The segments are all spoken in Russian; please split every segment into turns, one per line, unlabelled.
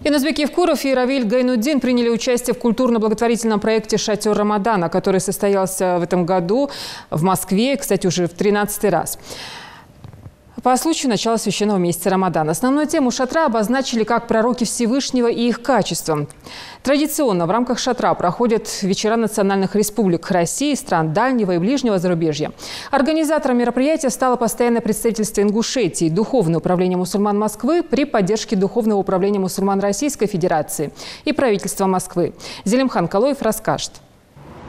Янузбек Евкуров и Равиль Гайнуддин приняли участие в культурно-благотворительном проекте «Шатер Рамадана», который состоялся в этом году в Москве, кстати, уже в 13-й раз. По случаю начала священного месяца Рамадана. Основную тему шатра обозначили как пророки Всевышнего и их качества. Традиционно в рамках шатра проходят вечера национальных республик России, стран дальнего и ближнего зарубежья. Организатором мероприятия стало постоянное представительство Ингушетии, Духовное управление мусульман Москвы при поддержке Духовного управления мусульман Российской Федерации и правительства Москвы. Зелимхан Калоев расскажет.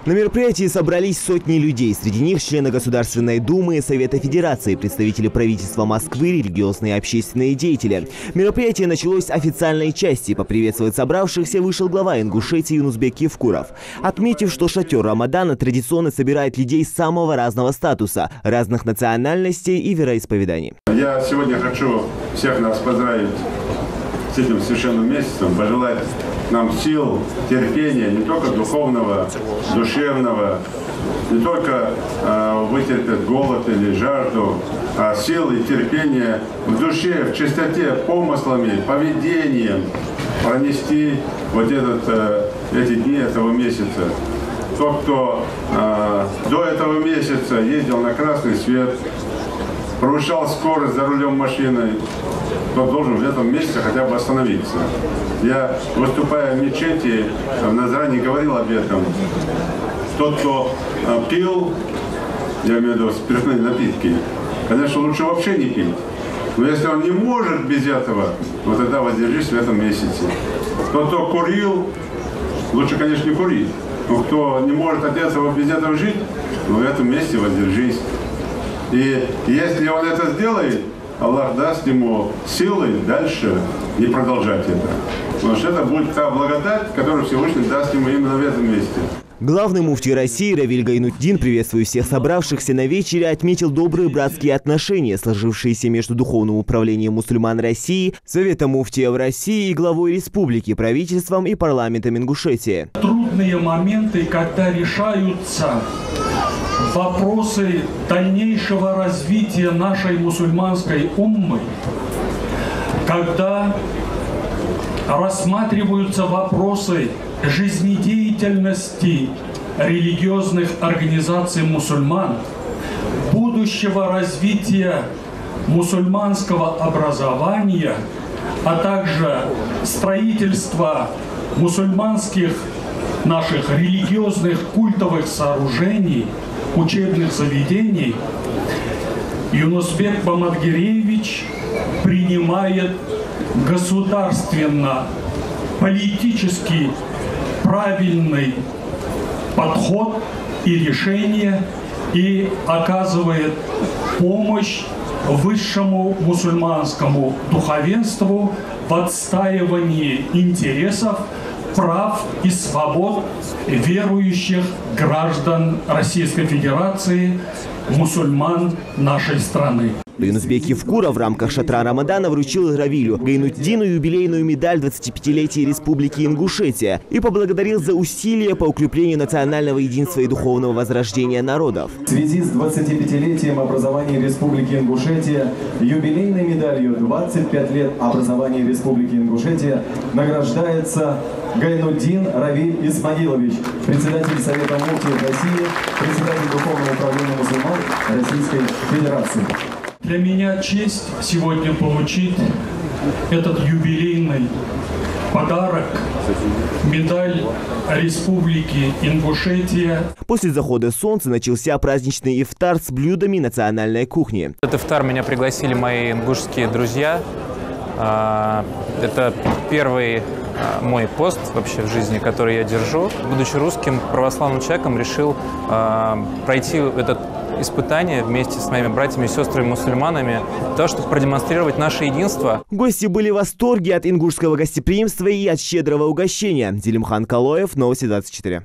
На мероприятии собрались сотни людей. Среди них члены Государственной Думы и Совета Федерации, представители правительства Москвы, религиозные и общественные деятели. Мероприятие началось с официальной части. Поприветствовать собравшихся вышел глава Ингушетии Янузбек Евкуров, отметив, что шатер Рамадана традиционно собирает людей самого разного статуса, разных национальностей и вероисповеданий.
Я сегодня хочу всех нас поздравить с этим священным месяцем, пожелать нам сил, терпения, не только духовного, душевного, не только вытерпеть голод или жажду, а сил и терпения в душе, в чистоте, помыслами, поведением пронести вот эти дни этого месяца. Тот, кто до этого месяца ездил на красный свет, превышал скорость за рулем машины, тот должен в этом месяце хотя бы остановиться. Я, выступая в мечети, в Назране говорил об этом. Тот, кто пил, я имею в виду спиртные напитки, конечно, лучше вообще не пить. Но если он не может без этого, вот тогда воздержись в этом месяце. Тот, кто курил, лучше, конечно, не курить. Но кто не может от этого без этого жить, в этом месяце воздержись. И если он это сделает, Аллах даст ему силы дальше не продолжать это. Потому что это будет та благодать, которую Всевышний даст ему именно в этом месте.
Главный муфтий России Равиль Гайнуддин, приветствуя всех собравшихся на вечере, отметил добрые братские отношения, сложившиеся между Духовным управлением мусульман России, Советом муфтиев России и главой республики, правительством и парламентом Ингушетии.
Трудные моменты, когда решаются вопросы дальнейшего развития нашей мусульманской уммы, когда рассматриваются вопросы жизнедеятельности религиозных организаций мусульман, будущего развития мусульманского образования, а также строительства мусульманских наших религиозных культовых сооружений, учебных заведений, Янузбек Бамадгиреевич принимает государственно-политически правильный подход и решение и оказывает помощь высшему мусульманскому духовенству в отстаивании интересов, прав и свобод верующих граждан Российской Федерации, мусульман нашей страны.
Янузбек Евкуров в рамках шатра Рамадана вручил Равилю Гайнуддину юбилейную медаль 25-летия Республики Ингушетия и поблагодарил за усилия по укреплению национального единства и духовного возрождения народов.
В связи с 25-летием образования Республики Ингушетия, юбилейной медалью 25 лет образования Республики Ингушетия награждается Гайнуддин Равиль Исмаилович, председатель Совета муфтиев России, председатель Духовного управления мусульман Российской Федерации.
Для меня честь сегодня получить этот юбилейный подарок, медаль Республики Ингушетия.
После захода солнца начался праздничный ифтар с блюдами национальной кухни.
Этот ифтар меня пригласили мои ингушские друзья. Это первый мой пост вообще в жизни, который я держу. Будучи русским православным человеком, решил пройти этот испытания вместе с моими братьями и сестрами-мусульманами, для того, чтобы продемонстрировать наше единство.
Гости были в восторге от ингушского гостеприимства и от щедрого угощения. Зелимхан Калоев, Новости 24.